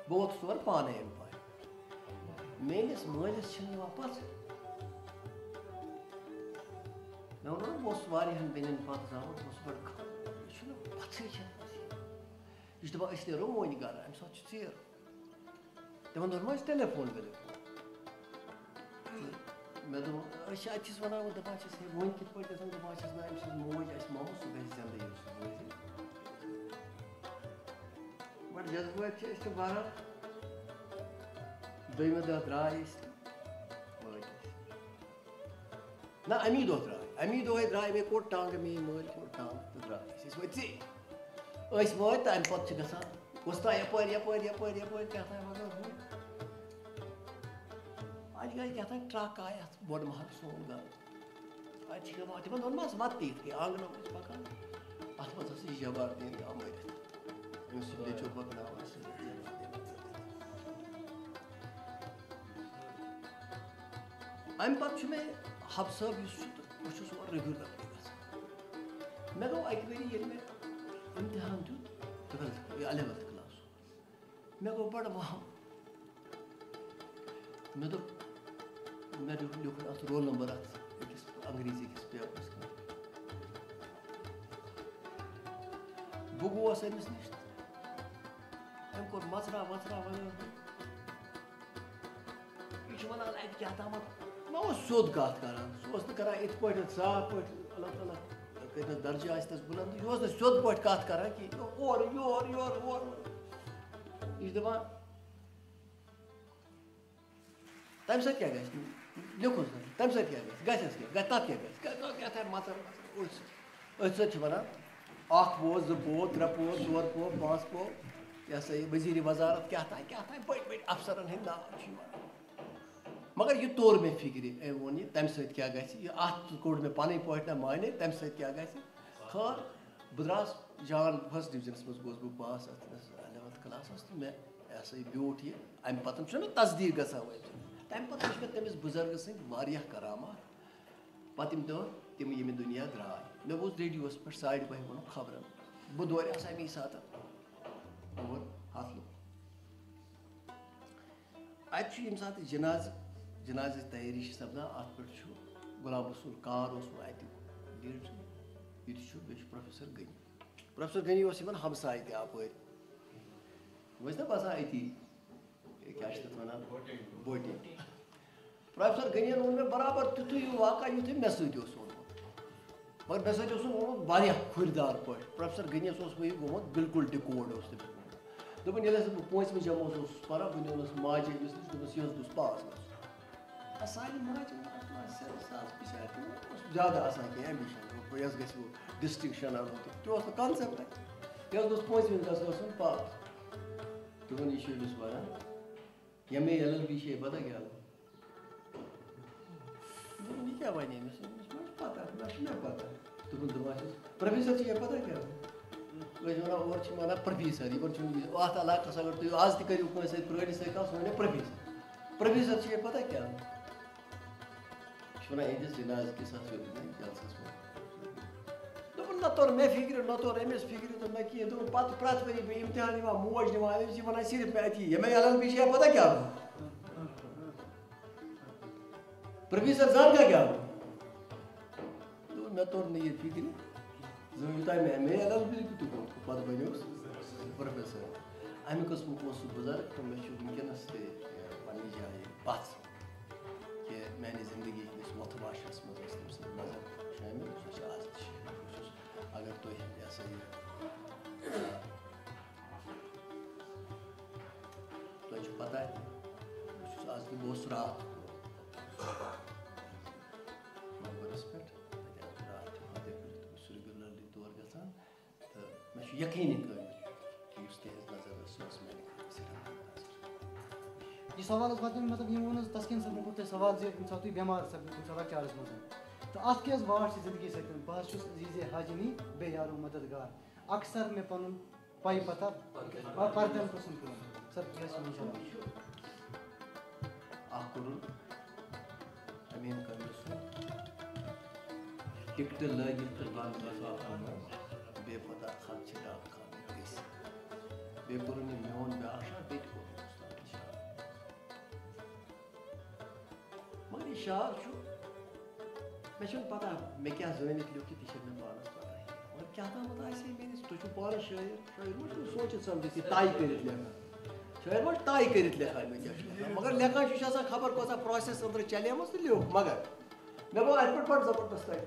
بہٕ ووتُس تور پانے اَمہِ پاے. میٲنِس مٲلِس چھِنہٕ یِوان پژھ. مےٚ ووٚن بہٕ اوسُس واریاہن بیٚنٮ۪ن پتہٕ زامُت، بہٕ اوسُس بڑٕ خبر، مےٚ چھُنہٕ پژھٕے چھنہٕ. یہِ چھُ دپان أسۍ نیرو وۄنۍ گرٕ، اَمہِ ساتہٕ چھُ ژیر. تِمن دۄہن ما ٲسۍ ٹیلیفون ویلیفون. مےٚ دوٚپ أسۍ چھِ اَتہِ چھِس وَنان، دَپان چھِس ہے وۄنۍ کِتھ پٲٹھۍ گژھان، دَپان چھِس نہ أمۍ سٕنٛز موج آسہِ مومُت، سُہ گژھِ زِندٕ ییٚلہِ سُہ بوزِ. بَڑٕ جذبٲتۍ چھِ أسۍ تہٕ بہرحال دوٚیمہِ دۄہ درٛاے أسۍ تہٕ وٲتۍ أسۍ. نہ اَمی دۄہ درٛاے، اَمی دۄہے درٛاے. مےٚ کوٚڑ ٹانٛگہٕ، میٛٲنۍ مٲلۍ کوٚڑ ٹانٛگہٕ تہٕ درٛاے أسۍ. أسۍ وٲتۍ ژیٖرۍ. أسۍ وٲتۍ تہٕ اَمہِ پتہٕ چھِ گژھان وۄستا یپٲرۍ یپٲرۍ یپٲرۍ یپٲرۍ کیٛاہ تام وغٲر ہُہ. اَتہِ گٔے کیٛاہ تام ٹرٛک آیہِ اَتھ بوٚڑ محل سون گرٕ. اَتہِ چھِ یِوان تِمن دۄہن ما ٲس وَتہٕ تہِ یِتھ کٔنۍ، آنٛگنو ٲسۍ پَکان. اَتھ منٛز ٲس یہِ جبار دیٖن آو مٔرِتھ، أمِس چھُ نیٚچوٗ پَکناوان. اَمہِ پتہٕ چھُ مےٚ حب صٲب یُس چھُ تہٕ بہٕ چھُس اور ریگیوٗلرلی گژھان. مےٚ گوٚو اَکہِ ؤری ییٚلہِ مےٚ اِمتِحان دیُت 11th کلاس مےٚ گوٚو بَڑٕ وَہَم. مےٚ دوٚپ مےٚ لیوٗکھ اَتھ رول نمبر اَتھ أکِس انگریٖزی کِس پیپرَس منٛز. بہٕ گوس أمِس نِش أمۍ کوٚر مَژراو یہِ چھُ وَنان اَتہِ کیٛاہ تامَتھ مےٚ اوس سیوٚد کَتھ کَران سُہ اوس نہٕ کَران یِتھ پٲٹھۍ صاف پٲٹھۍ اللہ تعالیٰ کٔرِتھ درجہِ آسہِ تَس بُلنٛد یہِ اوس نہٕ سیوٚد پٲٹھۍ کَتھ کَران کِہیٖنۍ اورٕ یور یہِ چھُ دَپان تَمہِ سۭتۍ کیٛاہ گژھِ لیکھُن تَمہِ سۭتۍ کیٛاہ گژھِ گژھٮ۪س کیٛاہ تَتھ کیٛاہ گژھِ کیٛاہ تھاے مَژر أتھۍ سۭتۍ چھِ وَنان 1 پو 2 پو 3 پو 4 پو 5 پو یہِ ہسا یہِ ؤزیٖرِ وَزارت کیٛاہ تام بٔڑۍ بٔڑۍ اَفسَرَن ہٕنٛدۍ ناو چھِ یِوان. مگر یہِ توٚر مےٚ فِکرِ أمۍ ووٚن یہِ تَمہِ سۭتۍ کیٛاہ گژھِ یہِ اَتھ کوٚڑ مےٚ پَنٕنۍ پٲٹھۍ نہ مانے تَمہِ سۭتۍ کیٛاہ گژھِ خٲر بہٕ درٛاس جان فٔسٹ ڈِوِجَنَس منٛز گوس بہٕ پاس اَتھ 11th کلاسَس تہٕ مےٚ یہِ ہسا یہِ بیوٗٹھ یہِ اَمہِ پَتہٕ چھُنہ تصدیٖق گژھان وۄنۍ تَمہِ پَتہٕ وٕچھ مےٚ تٔمِس بُزرگہٕ سٕنٛدۍ واریاہ کرامات. پَتہٕ ییٚمہِ دۄہ تِم ییٚمہِ دُنیا درٛاے مےٚ بوٗز ریڈیوَس پٮ۪ٹھ 12:30 ووٚنُکھ خبرن بہٕ دورِیاس اَمی ساتہٕ اور ہَتلُک. اَتہِ چھُ ییٚمہِ ساتہٕ جِنازٕچ تیٲری چھِ سَپدان اَتھ پٮ۪ٹھ چھُ غلام رسوٗل کار اوس وۄنۍ اَتہِ لیٖڈر یہِ تہِ چھُ بیٚیہِ چھُ پروفیسر غنی. پروفیسر غنی اوس یِوان ہمساے تہِ اَپٲرۍ بہٕ ٲسۍ نا باسان أتی کیٛاہ چھِ تَتھ وَنان بوٹی. پروفیسر غنیَن ووٚن مےٚ برابر تیُتھُے یہِ واقعہ یُتھُے مےٚ سۭتۍ اوس ووٚنمُت مگر مےٚ سۭتۍ اوس ووٚنمُت واریاہ کھُرِدار پٲٹھۍ. پروفیسر غنیَس اوس وۄنۍ گوٚمُت بِلکُل ڈِکوڈ اوس تٔمِس گوٚمُت. دوٚپُن ییٚلہِ ہسا بہٕ 5مہِ جمٲژ اوسُس پَران بہٕ نیونَس ماجہِ أمِس نِش دوٚپمَس یہِ حظ گوٚژھ پاس گژھُن. سانہِ ماجہِ بِچارِ اوس زیادٕ آسان کینٛہہ ایمبِشَن یہِ حظ گژھِ ڈِسٹِنٛگشَن اَنُن تہٕ تہِ اوس نہٕ کَنسٮ۪پٹَے یہِ حظ گوٚژھ 5مہِ گژھُن پاس. دوٚپُن یہِ چھُ أمِس وَنان LLB چھِ پَتہ کیٛاہ دوٚپُن یہِ کیٛاہ وَنہِ أمِس أمِس ما چھِ پَتہ نہ چھِ مےٚ پَتہ. دوٚپُن دَپان پروفیسر چھِ پَتہ کیٛاہ أسۍ وَنان اورٕ چھِ وَنان پروفیسر یِمن چھُنہٕ اَتھ علاقَس اگر تُہۍ آز تہِ کٔرِو کٲنٛسہِ سۭتۍ پرٛٲنِس سۭتۍ کَتھ سُہ وَنہِ پروفیسر چھِ پَتہ کیٛاہ یہِ چھِ وَنان أہِنٛدِس جِنازٕ کِس اَتھ جلسَس منٛز. دوٚپُن نہ توٚر مےٚ فِکرِ نہ توٚر أمِس فِکرِ تہٕ نہ کِہیٖنۍ دوٚپُن پَتہٕ پرٛٮ۪تھ ؤری بیٚیہِ اِمتِحان یِوان موج نِوان أمِس چھِ وَنان صرف مےٚ أتی LLB چھِ پَتہ کیٛاہ گوٚو پروفیسر زانکا کیٛاہ گوٚو. دوٚپُن مےٚ توٚر نہٕ یہِ فِکرِ یوٗتاہ مےٚ LLB تہِ گوٚو پَتہٕ بَنیوس پروفیسر. اَمہِ قٕسمُک اوس سُہ بُزرگ تہٕ مےٚ چھُ وٕنکیٚنَس تہِ پنٛنہِ جایہِ پَژھ کہِ میٛانہِ زندگی ہِنٛدِس وۄتھٕ واشَس منٛز ٲس تٔمۍ سٕنٛز نظر شٲمِل سُہ چھِ آز تہِ شٲمِل. بہٕ چھُس اگر تُہۍ یہِ ہسا یہِ تۄہہِ چھُ پَتہ بہٕ چھُس آز تہِ بہٕ اوسُس راتھ مۄغلَس پٮ۪ٹھ تَتہِ راتھ چھُ فَتح کٔرِتھ بہٕ چھُس ریگیوٗلرلی تور گژھان تہٕ مےٚ چھُ یقیٖنی قٲبِل کہِ یُس تِہِنٛز نظر ٲس سۄ ٲس میٛانہِ خٲطرٕ سٮ۪ٹھاہ یہِ سوال اوس واتان مطلب یِم ووٚن حظ تَسکیٖن صٲبن کوٚر تۄہہِ سوال زِ کُنہِ ساتہٕ تُہۍ بٮ۪مار سَپدِو کُنہِ ساتہٕ لۄکچارَس منٛز تہٕ اَتھ کیٛاہ حظ واٹھ چھِ زندگی سۭتۍ بہٕ حظ چھُس زِ حاجِنی بیٚیہِ یارو مددگار اَکثر مےٚ پَنُن پَے پَتہ پَردَن پسنٛد کوٚرمُت سَر یہِ حظ چھُ میون سوال. اَکھ کوٚرُن امیٖن کٔمِل سُنٛد ٹِکٹہٕ لٲگِتھ تہٕ بنٛد لفافَن منٛز بے پَتہ خط چھِ ڈاک خانٕکۍ گٔژھِتھ. بیٚیہِ کوٚرُن یہِ میون بیٛاکھ شعر بیٚیہِ تہِ کوٚرُن اُستاد شعر. مگر یہِ شعر چھُ مےٚ چھُنہٕ پَتہ مےٚ کیٛاہ زٲنِتھ لیوٗکھ یہِ تہِ چھَنہٕ مےٚ پانَس پَتہ مگر کیٛاہ تامَتھ آسہِ ہے میٲنِس تُہۍ چھُو پانہٕ شٲعر ما چھُو سوٗنٛچِتھ سَمجِتھ یہِ طے کٔرِتھ لیکھان شٲعر ما چھُ طے کٔرِتھ لیکھان مےٚ کیٛاہ چھُ لیکھان مگر لیکھان چھُ آسان خبر کۭژاہ پرٛوسٮ۪س أنٛدرٕ چَلیمٕژ تہٕ لیوٚکھ مگر مےٚ گوٚو اَتہِ پٮ۪ٹھ بَڑٕ زبردست تَتہِ.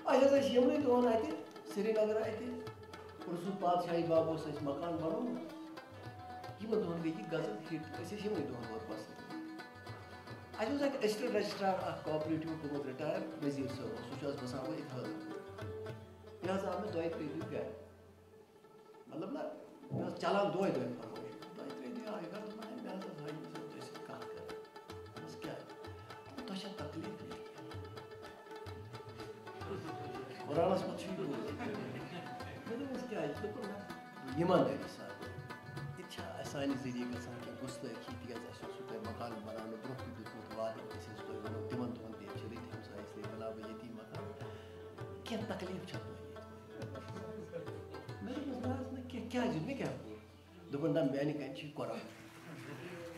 اَسہِ حظ ٲسۍ یِمنٕے دۄہَن اَتہِ سرینگر اَتہِ رسوٗل پادشاہی باب اوس اَسہِ مکان بَنومُت یِمن دۄہَن گٔے یہِ غزل ہِٹ أسۍ ٲسۍ یِمنٕے دۄہَن اور بَسان. اَسہِ اوس اَتہِ اٮ۪سِسٹنٛٹ رجِسٹرار اَکھ کاپریٹِو گوٚمُت رِٹایَر نذیٖر صٲب اوس سُہ چھُ حظ بَسان وۄنۍ اِتحاد یہِ حظ آو مےٚ 2-3 دۄہ گرِ مطلب نہ مےٚ ٲس چلان دۄہے فرمٲیش 2-3 دۄہ آے گرَس مےٚ حظ ٲس حٲجی صٲب تۄہہِ سۭتۍ کَتھ کَرٕنۍ دوٚپمَس کیٛاہ تۄہہِ چھا تکلیٖف قرآنَس منٛز چھُ مےٚ دوٚپمَس کیٛازِ دوٚپُن یِماندٲری سان یہِ تہِ چھا سانہِ ذٔریعہٕ گژھان کینٛہہ گُستٲخی تِکیٛازِ اَسہِ اوسوٕ تۄہہِ مکان بَناونہٕ برونٛہہ تہِ دیُتمُت وعدٕ أسۍ ٲسۍ تۄہہِ وَنو تِمن دۄہَن تہِ چھِ رٔتۍ اس لیے بلا بہ یتی مکان کیا تکلیف چھا میں کیا جی میں کیا دپن نہ میانہ کن چھ قرآن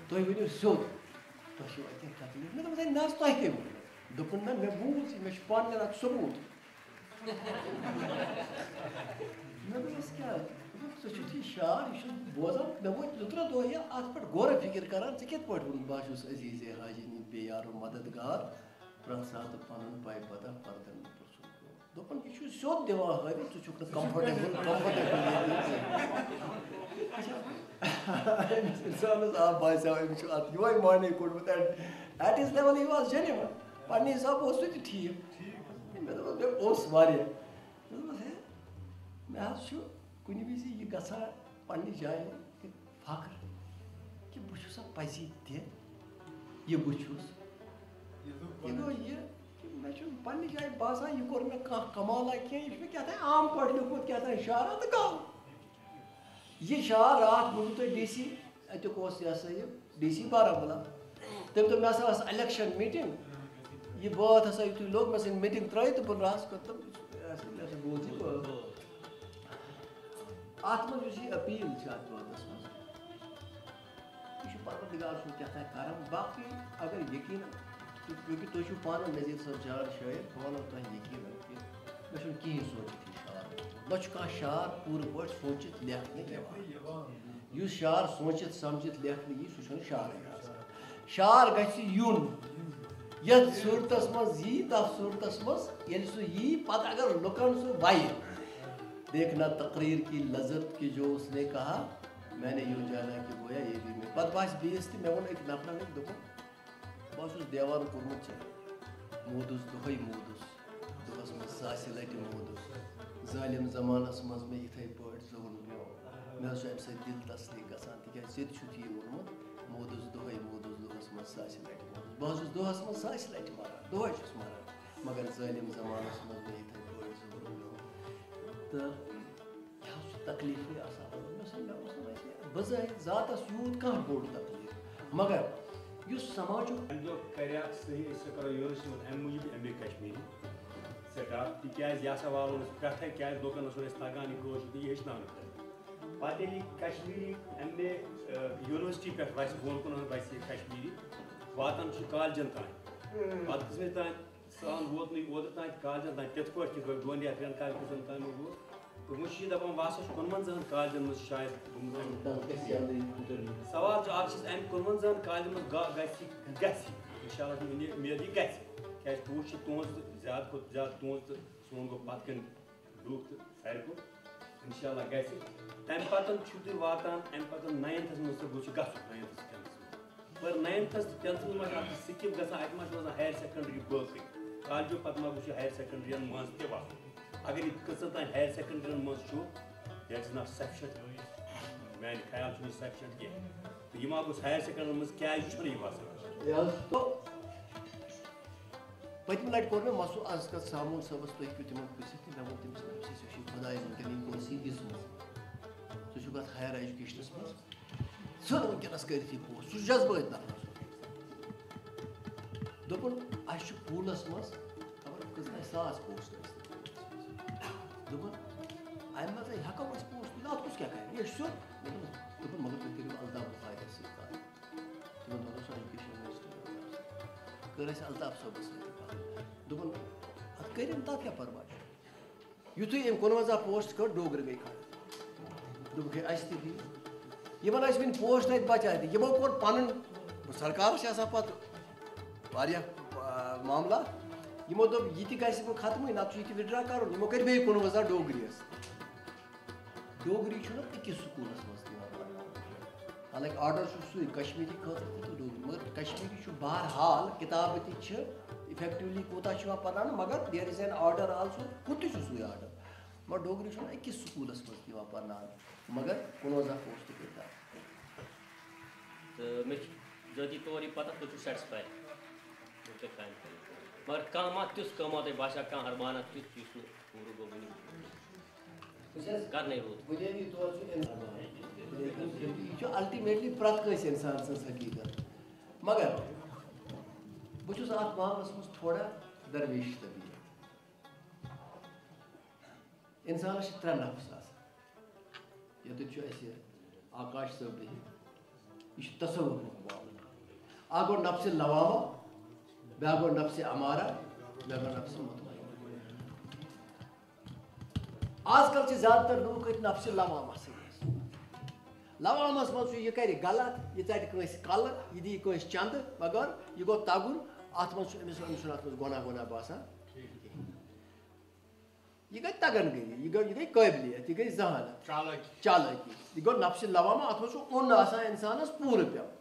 تُہۍ ؤنِو سیوٚد تۄہہِ چھُو اَتہِ تکلیف مےٚ دوٚپمَس ہے نہ حظ تۄہہِ کٔمۍ ووٚن دوٚپُن نہ مےٚ بوٗز یہِ مےٚ چھُ پانہٕ اَتھ ثبوٗت مےٚ دوٚپمَس کیٛاہ ژٕ چھُتھ یہِ شعر یہِ چھُس بوزان مےٚ وٲتۍ 2-3 دۄہ یہِ اَتھ پٮ۪ٹھ غورٕ فِکر کران ژٕ کِتھ پٲٹھۍ ووٚنُکھ بہٕ چھُس عزیٖز حاجی بے یارو مددگار پرٛٮ۪تھ ساتہٕ پَنُن پَے پَتہ پردن پرٛژھُن دوٚپُن یہِ چھُ سیوٚد دِوان ہٲوِتھ ژٕ چھُکھ نہٕ کمفٲٹیبٕل أمِس اِنسانَس باسیٛو أمِس چھُ اَتھ یِہوے معنی کوٚڑمُت at his level he was genuine پنٛنہِ حِسابہٕ اوس سُہ تہِ ٹھیٖک مےٚ دوٚپمَس مےٚ اوس واریاہ مےٚ دوٚپمَس ہے مےٚ حظ چھُ کُنہِ وِزِ یہِ گژھان پنٛنہِ جایہِ فخر کہِ بہٕ چھُسا پَزی تہِ یہِ بہٕ چھُس یہِ گوٚو یہِ کہِ مےٚ چھُنہٕ پنٛنہِ جایہِ باسان یہِ کوٚر مےٚ کانٛہہ کمالا کینٛہہ یہِ چھُ مےٚ کیٛاہ تام عام پٲٹھۍ لیوٗکھمُت کیٛاہ تام شعارا تہٕ گوٚو یہ شعر رات بوٗزوٕ تۄہہِ ڈی سی اَتیُک اوس یہِ ہسا یہِ ڈی سی بارہمولہ تٔمۍ دوٚپ مےٚ ہسا ٲس الیکشن میٖٹِنٛگ یہِ بٲتھ ہسا یُتھُے لوٚگ مےٚ سٕنٛدۍ میٖٹِنٛگ ترٛٲیِتھ تہٕ بہٕ درٛاس مےٚ بوٗز یہِ اَتھ منٛز یُس یہِ أپیٖل چھِ اَتھ بٲتَس منٛز یہِ چھُ پروردگار سُنٛد کیٛاہ تام کرم باقٕے اگر یقیٖنن کیونکہِ تُہۍ چھِو پانہٕ نذیٖر صٲب جان شٲعر بہٕ وَنو تۄہہِ یقیٖنن کہِ مےٚ چھُنہٕ کِہیٖنۍ سوٗنٛچِتھ یہِ شعر نہ چھُ کانٛہہ شعر پوٗرٕ پٲٹھۍ سوٗنٛچِتھ لیکھنہٕ یِوان یُس شعر سوٗنٛچِتھ سمجھِتھ لیکھنہٕ یی سُہ چھُنہٕ شعرٕے آسان شعر گژھِ یُن یتھ صوٗرتس منٛز یی تتھ صوٗرتس منٛز ییٚلہِ سُہ یی پتہٕ اگر لُکن سُہ وَیہِ دیکھنا تقریر کی لذت کی جو اس نے کہا میں نے یوں جانا کہ گویا یہ بھی میں پتہٕ باسہِ بیٚیِس تہِ مےٚ ووٚن أکۍ نفرن أکۍ دوٚپُن بہٕ اوسُس دیوان کوٚرمُت ژےٚ موٗدُس دۄہے موٗدُس دۄہس منٛز 100 لٹہِ موٗدُس ظٲلِم زمانس منٛز مےٚ یِتھَے پٲٹھۍ ظُلم پیوٚو مےٚ حظ چھُ اَمہِ سۭتۍ دِل تسلی گژھان تِکیٛازِ ژےٚ تہِ چھُتھ یی ووٚنمُت موٗدُس دۄہے موٗدُس دۄہس منٛز 100 لٹہِ موٗدُس بہٕ حظ چھُس دۄہس منٛز 100 لٹہِ مران دۄہے چھُس مران مگر ظٲلِم زمانس منٛز مےٚ یِتھَے پٲٹھۍ ظُلم پیوٚو تہٕ یہِ حظ چھُ تکلیٖفٕے آسان مےٚ اوس نہٕ بظٲہِر ذاتس یوٗت کانٛہہ بوٚڑ تکلیٖف مگر یُس سماجُک اَمہِ دۄہ کَریٛا صحیح أسۍ کَرو یونیورسٹی منٛز اَمہِ موٗجوٗب ایم اے کشمیٖری سٹاٹ تِکیٛازِ یہِ ہسا والو أسۍ پٮ۪ٹھَے کیٛازِ لُکن اوس نہٕ اَسہِ تگان یہِ کٲشُر تہٕ یہِ ہیٚچھناونہٕ خٲطرٕ پتہٕ ییٚلہِ یہِ کشمیٖری ایم اے یونیورسٹی پٮ۪ٹھ وَسہِ بۄن کُن وَسہِ یہِ کشمیٖری واتان چھُ کالجن تانۍ پتہٕ قٕسمٕتۍ تانۍ سہل ووت نہٕ اوترٕ تانۍ کالجن تانۍ تِتھ پٲٹھۍ کِتھ پٲٹھۍ 2 یا 3 کالجن تانۍ ووت تہٕ وۄنۍ چھُ یہِ دپان بہٕ ہسا چھُس 55 کالجن منٛز شاید سوال چھُ اکھ چھُس اَمہِ 55 کالجن منٛز گژھِ اِنشاء اللہ چھُ اُمید یہِ گژھِ کیٛازِ پوٗرٕ چھِ تُہنٛز تہٕ زیادٕ کھۄتہٕ زیادٕ تُہنٛز تہٕ سون گوٚو پتہٕ کَنۍ لُکھ تہٕ ساروی کھۄتہٕ اِنشاء اللہ گژھِ تَمہِ پتہٕ چھُو تُہۍ واتان اَمہِ پتہٕ 9تھس منٛز تہٕ بہٕ چھُ گژھُن 9تھس تہٕ 10تھس منٛز پر 9تھس تہٕ 10تھس منٛز اکھ سِکِپ گژھان اَتہِ ما چھُ روزان ہایر سیکنڈری باقٕے کالجو پتہٕ ما وٕچھو ہایر سیکنڈرین منٛز تہِ وَسُن اگر یہِ کۭژاہ تانۍ ہایر سیکنڈرین منٛز چھُ دیٹ اِز ناٹ سفشنٹ میانہِ خیال چھُنہٕ یہِ سفشنٹ کینٛہہ تہٕ یہِ ما گوٚژھ ہایر سیکنڈرین منٛز کیٛازِ چھُنہٕ یہِ وَسان پٔتمہِ لٹہِ کوٚر مےٚ مسوٗ آز کل ساموٗن صٲبس تُہۍ ہیٚکِو تِمن پرٛژھِتھ تہٕ مےٚ ووٚن تٔمِس ژٕ چھُ خۄدایَس وٕنکٮ۪ن یہِ کوٚر سیٖدِس منٛز ژٕ چھُکھ اَتھ ہایر ایجوکیشنس منٛز ژھٕن وٕنکٮ۪نس کٔرِتھ یہِ پوسٹ سُہ چھُ جذبٲتۍ نفر دوٚپُن اَسہِ چھُ پوٗلس منٛز خبر کٔژتانۍ 100 پوسٹ ٲسۍ دوٚپُن اَمہِ منٛز ہٮ۪کو أسۍ پوسٹ تُلِتھ اَتھ کُس کیٛاہ کرِ یہِ چھُ سیوٚد دوٚپُن مگر تُہۍ کٔرِو الطاف بُخاریَس سۭتۍ کَتھ تِمن دوٚپ سُہ ایجوکیشن مِنسٹر کٔر اَسہِ الطاف صٲبس سۭتۍ کَتھ دوٚپُن اَتھ کٔرِنۍ تَتھ کیٛاہ پرواے چھُ یُتھُے أمۍ 55 پوسٹ کٔڑ ڈوگرٕ گٔے کھڑا دوٚپُکھ ہے اَسہِ تہِ دِیِو یِمن ٲسۍ وٕنہِ پوسٹ اَتہِ بچاے تہِ یِمو کوٚر پنُن سرکارس چھِ آسان پتہٕ واریاہ معاملات یِمو دوٚپ یہِ تہِ گژھِ وۄنۍ ختمٕے نتہٕ چھُ یہِ تہِ وِدڈرا کرُن یِمو کٔرۍ بیٚیہِ 55 ڈوگری یس ڈوگری چھُنہٕ أکِس سکوٗلس منٛز دِوان پرناونہٕ حالانکہِ آرڈر چھُ سُے کشمیٖری خٲطرٕ تہِ تہٕ ڈوگری مگر کشمیٖری چھُ بہرحال کِتابہٕ تہِ چھِ اِفیکٹِولی کوٗتاہ چھُ یِوان پرناونہٕ مگر دیر اِز این آرڈر آلسو ہُہ تہِ چھُ سُے آرڈر مگر ڈوگری چھُنہٕ أکِس سکوٗلس منٛز یِوان پرناونہٕ مگر 55 پوسٹ گٔے تَتھ تہٕ مےٚ چھِ ذٲتی طور یہِ پتہ تُہۍ چھِو سیٹٕسفاے مگر کانٛہہ ما تیُتھ کٲما تۄہہِ باسیٛو کانٛہہ ارمانا تیُتھ یُس نہٕ پوٗرٕ گوٚو وٕنہِ کرنے روٗد بُنیٲدی طور چھُ یہِ چھُ الٹِمیٹلی پرٛٮ۪تھ کٲنٛسہِ اِنسان سٕنٛز حقیٖقت مگر بہٕ چھُس اَتھ معاملَس منٛز تھوڑا درویش طبیعت انسانس چھ 3 نفس آسان یوت اَسہِ آکاش صٲب بِہِتھ یہِ چھُ تصوُر معاملہٕ اکھ گوٚو نفسِ لوامہ بیٛاکھ گوٚو نفسِ امارہ بیٛاکھ گوٚو نفسِ مطمئنہ آز کل چھِ زیادٕ تر لوٗکھ أتھۍ نفسِ لوامہ سۭتۍ لوامس منٛز چھُ یہِ کرِ غلط یہِ ژٹہِ کٲنٛسہِ کلہٕ یہِ دِیہِ کٲنٛسہِ چندٕ مگر یہِ گوٚو تگُن اتھ منٛز چھُ أمِس چھُنہٕ اتھ منٛز گۄناہ باسان یہ گئی تگن گری یہ گئی قٲبلیت یہ گئی ذہانت چالاکی یہ گو نفسِ لوامہ اتھ منٛز چھُ اوٚن آسان انسانس پوٗرٕ پیوٚمُت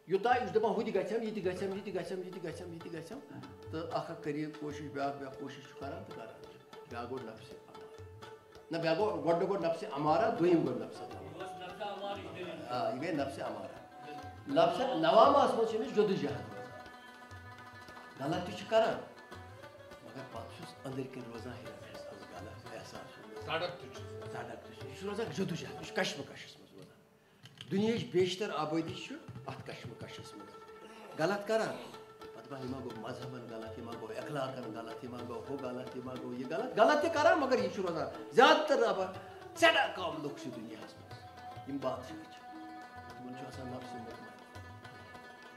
یوٚتانۍ یہِ چھُ دپان ہُہ تہِ گژھٮ۪م یہِ تہِ گژھٮ۪م یہِ تہِ گژھٮ۪م یہِ تہِ گژھٮ۪م یہِ تہِ گژھٮ۪م تہٕ اکھ کٔرِ کوٗشِش بیٛاکھ کوٗشِش چھُ کران تہٕ کران بیٛاکھ گوٚو نفسِ نہ بیٛاکھ گوٚو گۄڈٕ گوٚو نفسِ امارہ دوٚیِم گوٚو نفسِ آ یہِ گٔے نفسِ امارہ نفسِ لوامہس منٛز چھِ أمِس جدوجہد غلط تہِ چھُ کران مگر پتہٕ چھُس أنٛدٕرۍ کِنۍ روزان غلط احساس سڑک تہِ چھُ یہِ چھُ روزان جدوجہد یہِ چھُ کشمکشس منٛز روزان دُنیہٕچ بیشتر آبٲدی چھُ اتھ کشمکشس منٛز غلط کران پتہٕ دپان یہِ ما گوٚو مذہبن غلط یہِ ما گوٚو اخلاقن غلط یہِ ما گوٚو ہُہ غلط یہِ ما گوٚو یہِ غلط تہِ کران مگر یہِ چھُ روزان زیادٕ تر دپان سٮ۪ٹھاہ کم لُکھ چھِ دُنیاہس منٛز یِم بادشاہ چھِ تِمن چھُ آسان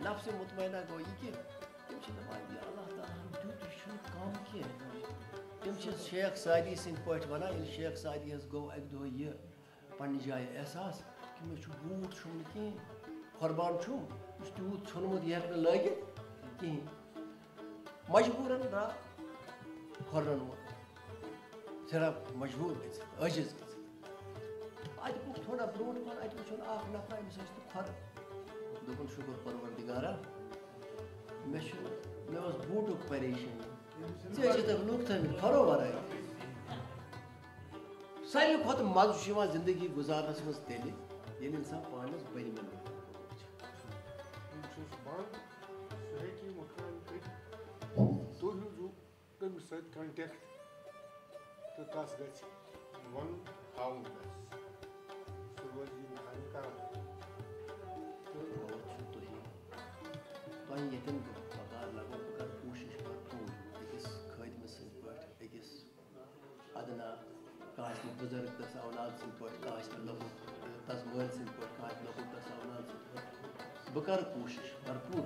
نفسِ مطمئنہ گوٚو یہِ کہِ تِم چھِ دپان یہِ اللہ تعالیٰ ہن دیُت یہِ چھُنہٕ کم کینٛہہ تِم چھِ شیخ سعدی سٕنٛدۍ پٲٹھۍ ونان ییٚلہِ شیخ سعدی یس گوٚو اکہِ دۄہ یہِ پننہِ جایہِ احساس کہِ مےٚ چھُ بوٗٹ چھُنہٕ کِہیٖنۍ قۄربان چھُم یہِ چھُ تیوٗت ژھیوٚنمُت یہِ ہٮ۪کہِ نہٕ لٲگِتھ کِہیٖنۍ مجبوٗرن درٛاو کھۄرن وول صرف مجبوٗر گٔژھِتھ عٲجِز گٔژھِتھ اَتہِ گوٚو تھوڑا برونٛٹھ کُن اَتہِ وٕچھُن اکھ نفرا أمِس ٲسۍ نہٕ کھۄر دوٚپُن شُکر پروردِگارا مےٚ اوس بوٗٹُک پریشٲنی ژےٚ چھِتھ لُکھ تھٲیمٕتۍ کھۄرو ورٲے ساروی کھۄتہٕ مزٕ چھُ یِوان زندگی گُزارنس منٛز تیٚلہِ ییٚلہِ اِنسان پانس بٔرمٮ۪ن تُہۍ روٗزِو تٔمِس سۭتۍ کنٹیکٹ تہٕ تس گژھِ وَنُن ہاوُن گژھِ سُہ روزِ یِم کامہِ کران تۄہہِ ییٚتٮ۪ن بہٕ پگاہ لگو بہٕ کرٕ کوٗشِش بھرپوٗر أکِس خٲدمہٕ سٕنٛدۍ پٲٹھۍ أکِس ادنا کانٛہہ آسہِ نہٕ بُزرگ تس اولاد سٕنٛدۍ پٲٹھۍ کانٛہہ آسہِ نہٕ لۄکُٹ تس مٲلۍ سٕنٛدۍ پٲٹھۍ کانٛہہ آسہِ لۄکُٹ تس اولاد سٕنٛدۍ پٲٹھۍ بہٕ کرٕ کوٗشِش بھرپوٗر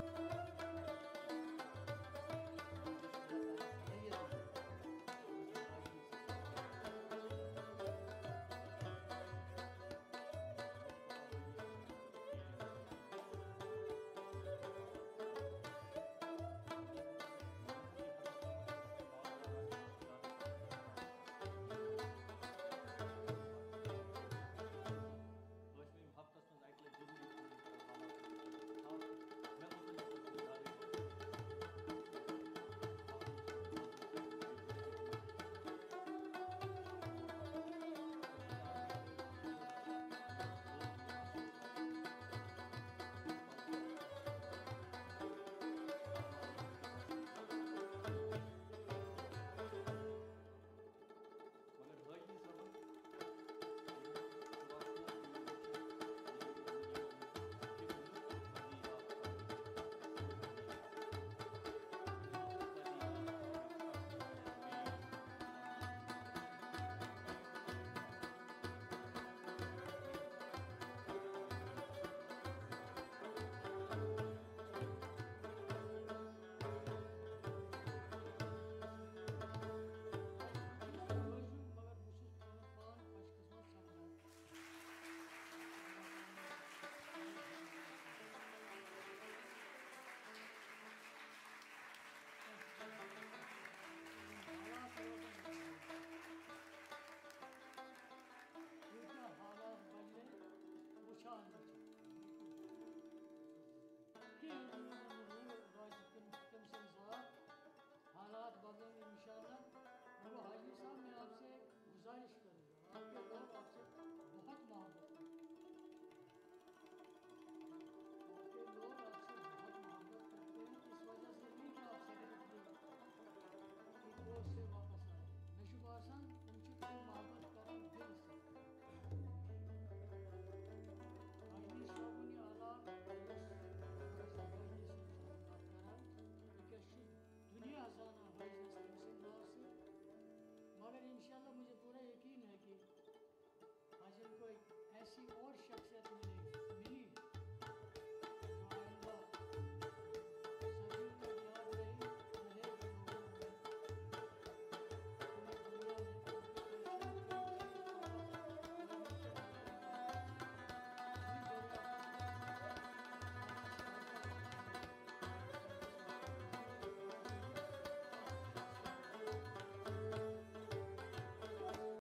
کسی اور شخصیت مجھے